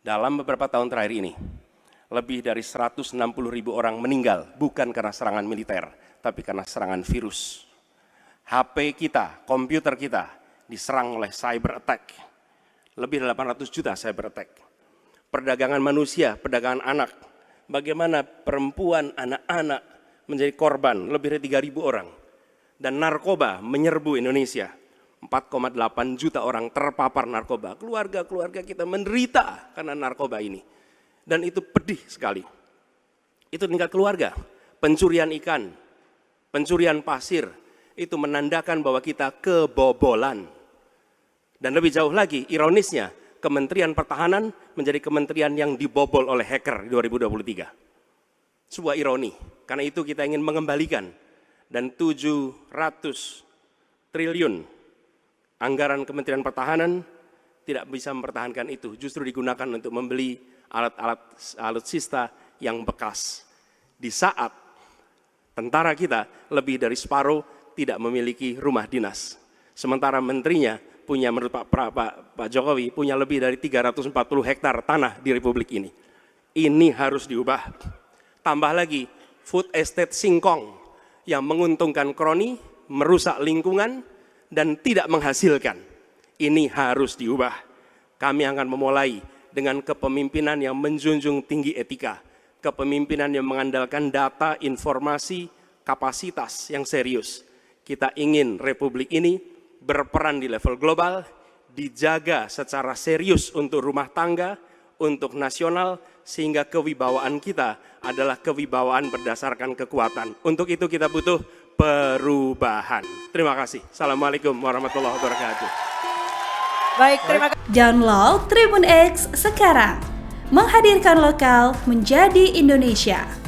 Dalam beberapa tahun terakhir ini, lebih dari 160.000 orang meninggal bukan karena serangan militer, tapi karena serangan virus. HP kita, komputer kita diserang oleh cyber attack. Lebih dari 800 juta cyber attack. Perdagangan manusia, perdagangan anak. Bagaimana perempuan, anak-anak menjadi korban, lebih dari 3.000 orang. Dan narkoba menyerbu Indonesia. 4,8 juta orang terpapar narkoba. Keluarga-keluarga kita menderita karena narkoba ini. Dan itu pedih sekali. Itu tingkat keluarga. Pencurian ikan, pencurian pasir, itu menandakan bahwa kita kebobolan. Dan lebih jauh lagi, ironisnya, Kementerian Pertahanan menjadi kementerian yang dibobol oleh hacker di 2023. Sebuah ironi, karena itu kita ingin mengembalikan. Dan 700 triliun anggaran Kementerian Pertahanan tidak bisa mempertahankan itu, justru digunakan untuk membeli alat-alat alutsista yang bekas. Di saat tentara kita lebih dari separuh tidak memiliki rumah dinas. Sementara menterinya punya, menurut Pak Jokowi, punya lebih dari 340 hektar tanah di Republik ini. Ini harus diubah. Tambah lagi, food estate singkong yang menguntungkan kroni, merusak lingkungan, dan tidak menghasilkan. Ini harus diubah. Kami akan memulai dengan kepemimpinan yang menjunjung tinggi etika, kepemimpinan yang mengandalkan data, informasi, kapasitas yang serius. Kita ingin Republik ini berperan di level global, dijaga secara serius untuk rumah tangga, untuk nasional, sehingga kewibawaan kita adalah kewibawaan berdasarkan kekuatan. Untuk itu kita butuh perubahan. Terima kasih. Assalamualaikum warahmatullahi wabarakatuh. Baik, terima kasih. Download Tribun X sekarang. Menghadirkan lokal menjadi Indonesia.